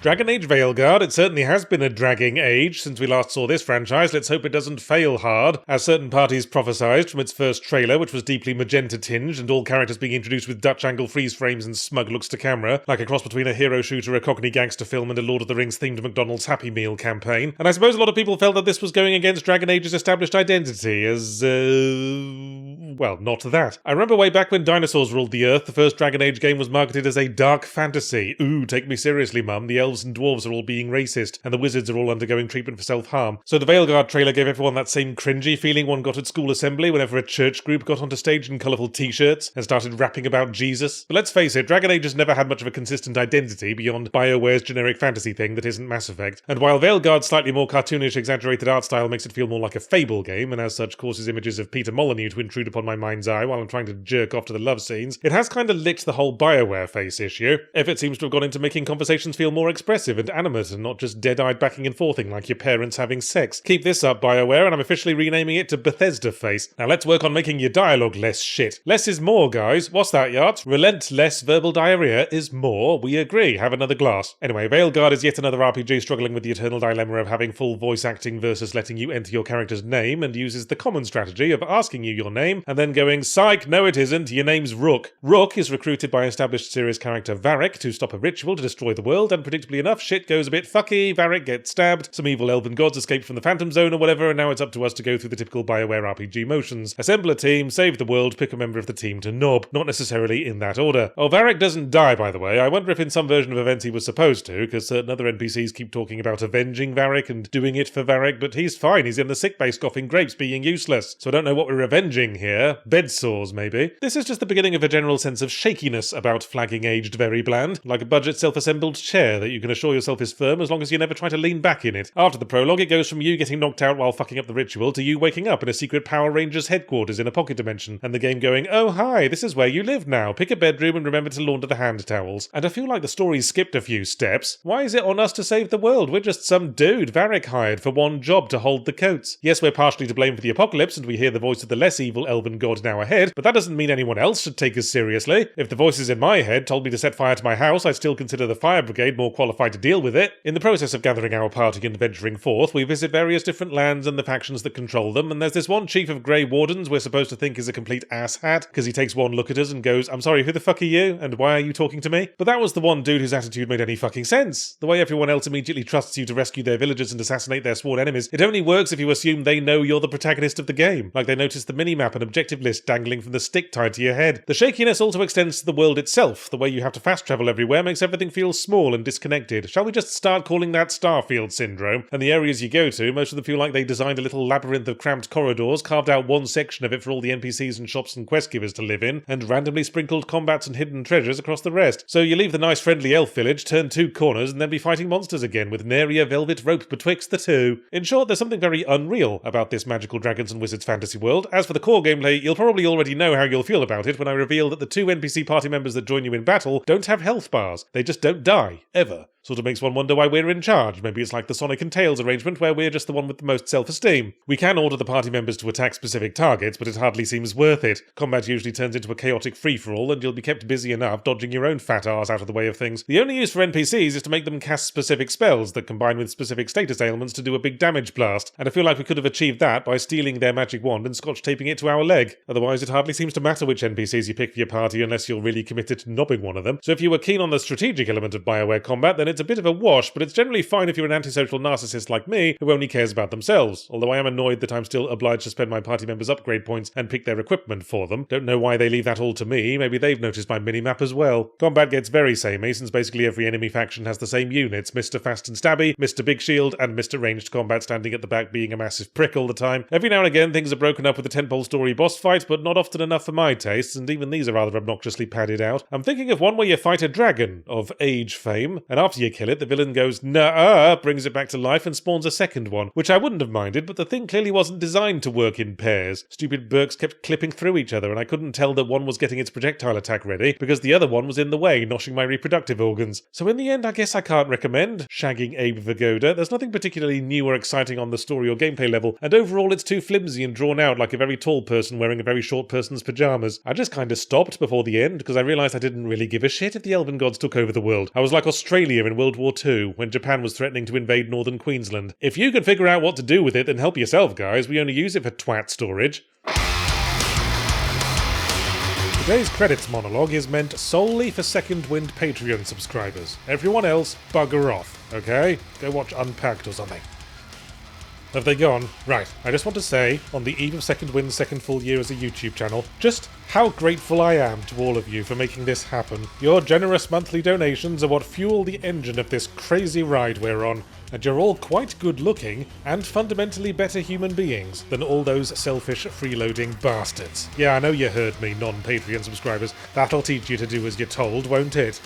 Dragon Age Veilguard, it certainly has been a dragging age since we last saw this franchise. Let's hope it doesn't fail hard, as certain parties prophesied from its first trailer, which was deeply magenta-tinged, and all characters being introduced with Dutch angle freeze frames and smug looks to camera, like a cross between a hero shooter, a Cockney gangster film, and a Lord of the Rings-themed McDonald's Happy Meal campaign. And I suppose a lot of people felt that this was going against Dragon Age's established identity as, well, not that. I remember way back when dinosaurs ruled the Earth, the first Dragon Age game was marketed as a dark fantasy. Ooh, take me seriously, mum. The elves and dwarves are all being racist, and the wizards are all undergoing treatment for self-harm. So the Veilguard trailer gave everyone that same cringy feeling one got at school assembly whenever a church group got onto stage in colourful t-shirts and started rapping about Jesus. But let's face it, Dragon Age has never had much of a consistent identity beyond BioWare's generic fantasy thing that isn't Mass Effect. And while Veilguard's slightly more cartoonish, exaggerated art style makes it feel more like a Fable game, and as such causes images of Peter Molyneux to intrude upon my mind's eye while I'm trying to jerk off to the love scenes, it has kind of licked the whole BioWare face issue. Effort seems to have gone into making conversations feel more expressive and animate and not just dead-eyed backing and forthing like your parents having sex. Keep this up, BioWare, and I'm officially renaming it to Bethesda Face. Now let's work on making your dialogue less shit. Less is more, guys. What's that, Yacht? Relentless verbal diarrhea is more. We agree. Have another glass. Anyway, Veilguard is yet another RPG struggling with the eternal dilemma of having full voice acting versus letting you enter your character's name, and uses the common strategy of asking you your name and then going, "Psych, no it isn't, your name's Rook." Rook is recruited by established series character Varric to stop a ritual to destroy the world, and predictably enough, shit goes a bit fucky. Varric gets stabbed, some evil elven gods escape from the Phantom Zone or whatever, and now it's up to us to go through the typical BioWare RPG motions. Assemble a team, save the world, pick a member of the team to knob. Not necessarily in that order. Oh, Varric doesn't die, by the way. I wonder if in some version of events he was supposed to, because certain other NPCs keep talking about avenging Varric and doing it for Varric, but he's fine. He's in the sickbay scoffing grapes, being useless. So I don't know what we're avenging here. Bed sores, maybe. This is just the beginning of a general sense of shakiness about flagging aged very bland, like a budget self-assembled chair that you can assure yourself is firm as long as you never try to lean back in it. After the prologue, it goes from you getting knocked out while fucking up the ritual to you waking up in a secret Power Rangers headquarters in a pocket dimension, and the game going, "Oh hi, this is where you live now. Pick a bedroom and remember to launder the hand towels." And I feel like the story's skipped a few steps. Why is it on us to save the world? We're just some dude Varric hired for one job to hold the coats. Yes, we're partially to blame for the apocalypse, and we hear the voice of the less evil elven god in our head, but that doesn't mean anyone else should take us seriously. If the voices in my head told me to set fire to my house, I'd still consider the fire brigade more qualified to deal with it. In the process of gathering our party and venturing forth, we visit various different lands and the factions that control them, and there's this one chief of Grey Wardens we're supposed to think is a complete asshat, because he takes one look at us and goes, "I'm sorry, who the fuck are you? And why are you talking to me?" But that was the one dude whose attitude made any fucking sense. The way everyone else immediately trusts you to rescue their villagers and assassinate their sworn enemies, it only works if you assume they know you're the protagonist of the game, like they notice the minimap and objective list dangling from the stick tied to your head. The shakiness also extends to the world itself. The way you have to fast travel everywhere makes everything feel small and disconnected. Shall we just start calling that Starfield syndrome? And the areas you go to, most of them feel like they designed a little labyrinth of cramped corridors, carved out one section of it for all the NPCs and shops and quest givers to live in, and randomly sprinkled combats and hidden treasures across the rest. So you leave the nice friendly elf village, turn two corners, and then be fighting monsters again with nary a velvet rope betwixt the two. In short, there's something very unreal about this magical dragons and wizards fantasy world. As for the core gameplay, you'll probably already know how you'll feel about it when I reveal that the two NPC party members that join you in battle don't have health bars. They just don't die, ever. Sort of makes one wonder why we're in charge. Maybe it's like the Sonic and Tails arrangement where we're just the one with the most self-esteem. We can order the party members to attack specific targets, but it hardly seems worth it. Combat usually turns into a chaotic free-for-all, and you'll be kept busy enough dodging your own fat arse out of the way of things. The only use for NPCs is to make them cast specific spells that combine with specific status ailments to do a big damage blast, and I feel like we could have achieved that by stealing their magic wand and scotch-taping it to our leg. Otherwise, it hardly seems to matter which NPCs you pick for your party unless you're really committed to knobbing one of them. So if you were keen on the strategic element of BioWare combat, then it's a bit of a wash, but it's generally fine if you're an antisocial narcissist like me who only cares about themselves, although I am annoyed that I'm still obliged to spend my party members' upgrade points and pick their equipment for them. Don't know why they leave that all to me. Maybe they've noticed my minimap as well. Combat gets very samey since basically every enemy faction has the same units: Mr. Fast and Stabby, Mr. Big Shield, and Mr. Ranged Combat standing at the back being a massive prick all the time. Every now and again things are broken up with a tentpole story boss fight, but not often enough for my tastes, and even these are rather obnoxiously padded out. I'm thinking of one where you fight a dragon of age fame, and after you kill it, the villain goes, "Nuh-uh," brings it back to life and spawns a second one, which I wouldn't have minded, but the thing clearly wasn't designed to work in pairs. Stupid Burks kept clipping through each other, and I couldn't tell that one was getting its projectile attack ready, because the other one was in the way, noshing my reproductive organs. So in the end, I guess I can't recommend Shagging Abe Vigoda. There's nothing particularly new or exciting on the story or gameplay level, and overall it's too flimsy and drawn out like a very tall person wearing a very short person's pyjamas. I just kinda stopped before the end, because I realised I didn't really give a shit if the Elven Gods took over the world. I was like Australia in in World War II, when Japan was threatening to invade northern Queensland. If you can figure out what to do with it, then help yourself, guys. We only use it for twat storage. Today's credits monologue is meant solely for Second Wind Patreon subscribers. Everyone else, bugger off, okay? Go watch Unpacked or something. Have they gone? Right, I just want to say, on the eve of Second Wind's second full year as a YouTube channel, just how grateful I am to all of you for making this happen. Your generous monthly donations are what fuel the engine of this crazy ride we're on, and you're all quite good looking and fundamentally better human beings than all those selfish freeloading bastards. Yeah, I know you heard me, non-Patreon subscribers. That'll teach you to do as you're told, won't it?